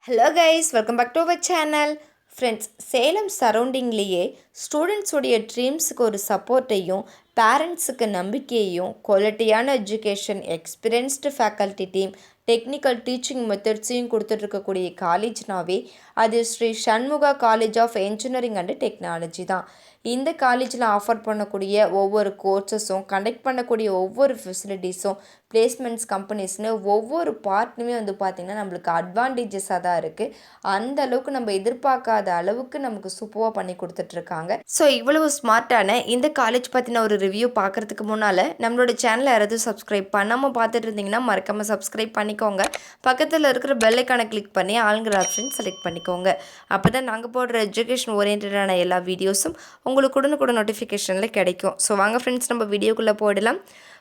Hello guys, welcome back to our channel. Friends, Salem சரௌண்டிங்லேயே ஸ்டூடெண்ட்ஸுடைய ட்ரீம்ஸுக்கு ஒரு சப்போர்ட்டையும் பேரண்ட்ஸுக்கு நம்பிக்கையையும் குவாலிட்டியான education, experienced faculty team, technical teaching மெத்தட்ஸையும் கொடுத்துட்ருக்கக்கூடிய காலேஜ்னாவே அது Sri Shanmuga college of engineering and technology தான். இந்த காலேஜில் ஆஃபர் பண்ணக்கூடிய ஒவ்வொரு கோர்சஸும், கண்டக்ட் பண்ணக்கூடிய ஒவ்வொரு ஃபெசிலிட்டிஸும், பிளேஸ்மெண்ட்ஸ் கம்பெனிஸ்னு ஒவ்வொரு பார்ட்னுமே பார்த்திங்கன்னா நம்மளுக்கு அட்வான்டேஜஸாக தான் இருக்குது. அந்த அளவுக்கு நம்ம எதிர்பார்க்காத அளவுக்கு நமக்கு சூப்பராக பண்ணி கொடுத்துட்ருக்காங்க. ஸோ இவ்வளவு ஸ்மார்ட்டான இந்த காலேஜ் பற்றின ஒரு ரிவ்யூ பார்க்குறதுக்கு முன்னால் நம்மளோட சேனலை யாராவது சப்ஸ்கிரைப் பண்ணாமல் பார்த்துட்டு இருந்தீங்கன்னா மறக்காமல் சப்ஸ்கிரைப் பண்ணிக்கோங்க. பக்கத்தில் இருக்கிற பெல் ஐக்கானை கிளிக் பண்ணி ஆளுங்கிற ஆப்ஷன் செலக்ட் பண்ணிக்கோங்க. அப்போ தான் நாங்கள் போடுற எஜுகேஷன் ஓரியன்டான எல்லா வீடியோஸும் உங்களுக்கு உடனுக்குடன் நோட்டிஃபிகேஷனில் கிடைக்கும். ஸோ வாங்க ஃப்ரெண்ட்ஸ், நம்ம வீடியோக்குள்ளே போடலாம்.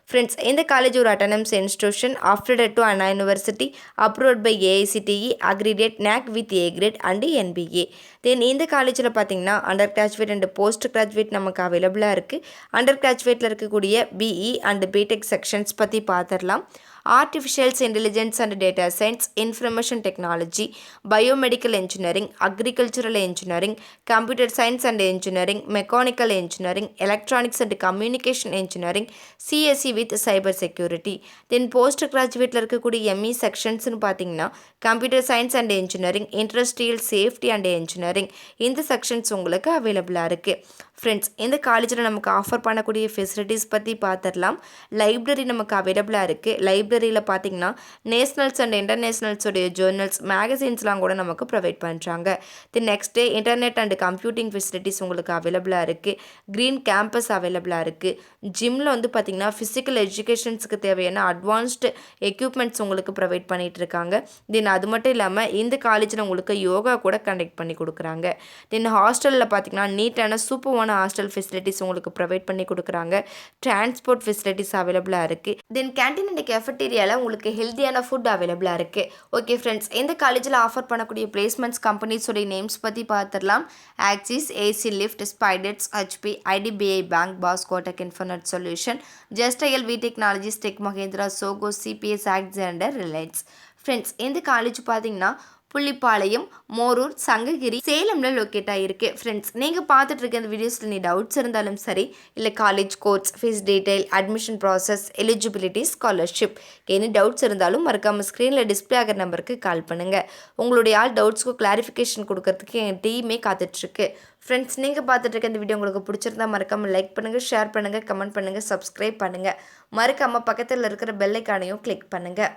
ஃப்ரெண்ட்ஸ், இந்த காலேஜ் ஒரு autonomous institution affiliated to Anna University, approved by AICTE, aggregate NAC with A grade and NBA. தென் இந்த காலேஜில் பார்த்தீங்கன்னா under graduate and post graduate நமக்கு அவைலபிளாக இருக்குது. அண்டர் கிராஜுவேட்டில் இருக்கக்கூடிய பிஇ அண்ட் பிடெக் செக்ஷன்ஸ் பற்றி பார்த்துடலாம். Artificials intelligence and data science, information technology, biomedical engineering, agricultural engineering, computer science and engineering, mechanical engineering, electronics and communication engineering, CSE with cyber security. Then post கிராஜுவேட்டில் இருக்கக்கூடிய ME செக்ஷன்ஸ்னு பார்த்தீங்கன்னா computer science and engineering, industrial safety and engineering, இந்த sections உங்களுக்கு அவைலபிளாக இருக்குது. Friends, இந்த காலேஜில் நமக்கு ஆஃபர் பண்ணக்கூடிய ஃபெசிலிட்டிஸ் பற்றி பார்த்துடலாம். லைப்ரரி நமக்கு அவைலபிளாக இருக்குது. லைப்ரரியில் பார்த்தீங்கன்னா நேஷ்னல்ஸ் அண்ட் இன்டர்நேஷ்னல்ஸோடைய ஜேர்னல்ஸ், மேகசின்ஸ்லாம் கூட நமக்கு ப்ரொவைட் பண்ணுறாங்க. Then next day internet and computing facilities உங்களுக்கு அவைலபிளாக இருக்குது. க்ரீன் கேம்பஸ் அவைலபிளாக இருக்குது. ஜிம்மில் பார்த்தீங்கன்னா ஃபிசிக்கல் எஜுகேஷன்ஸுக்கு தேவையான அட்வான்ஸ்டு எக்யூப்மெண்ட்ஸ் உங்களுக்கு ப்ரொவைட் பண்ணிகிட்டு இருக்காங்க. தென் அது மட்டும் இல்லாமல் இந்த காலேஜில் உங்களுக்கு யோகா கூட கண்டக்ட் பண்ணி கொடுக்குறாங்க. தென் ஹாஸ்டலில் பார்த்தீங்கன்னா நீட்டான சூப்பரான ஹாஸ்டல் ஃபெசிலிட்டிஸ் உங்களுக்கு ப்ரொவைட் பண்ணி கொடுக்குறாங்க. டிரான்ஸ்போர்ட் ஃபெசிலிட்டிஸ் அவைலபிளாக இருக்குது. தென் கேன்டீன் அண்ட் கேஃபட்டீரியாவில் உங்களுக்கு ஹெல்த்தியான ஃபுட் அவைலபிளாக இருக்குது. ஓகே ஃப்ரெண்ட்ஸ், இந்த காலேஜில் ஆஃபர் பண்ணக்கூடிய பிளேஸ்மெண்ட்ஸ் கம்பெனிஸோடைய நேம்ஸ் பற்றி பார்த்துடலாம். ஆக்சிஸ், ஏசி லிஃப்ட், ஸ்பைடெட்ஸ், ஹெச்பி, ஐடிபிஐ பேங்க், பாஸ், கோட்டக் இன்ஃபர்நெட் சொல்யூஷன், ஜஸ்டைல், V technologies, tech Mahindra, Zoho, CBS, Accenture, Reliance. Friends, இந்த காலேஜ் பார்த்தீங்கன்னா புள்ளிப்பாளையம், மோரூர், சங்ககிரி, சேலமில் லொக்கேட் ஆகிருக்கு. ஃப்ரெண்ட்ஸ், நீங்கள் பார்த்துட்டு இருக்க இந்த வீடியோஸில் நீ டவுட்ஸ் இருந்தாலும் சரி, இல்லை college course, fees detail, admission process, eligibility, scholarship, any doubts இருந்தாலும் மறக்காமல் ஸ்க்ரீனில் டிஸ்பிளே ஆகிற நம்பருக்கு கால் பண்ணுங்கள். உங்களுடைய ஆல் டவுட்ஸ்க்கு கிளாரிஃபிகேஷன் கொடுக்கறதுக்கு எங்கள் டீமே காத்துட்ருக்கு. ஃப்ரெண்ட்ஸ், நீங்கள் பார்த்துட்டு இருக்க இந்த வீடியோ உங்களுக்கு பிடிச்சிருந்தா மறக்காமல் லைக் பண்ணுங்கள், ஷேர் பண்ணுங்கள், கமெண்ட் பண்ணுங்கள், சப்ஸ்கிரைப் பண்ணுங்கள். மறக்காமல் பக்கத்தில் இருக்கிற பெல் ஐக்கானையும் கிளிக் பண்ணுங்கள்.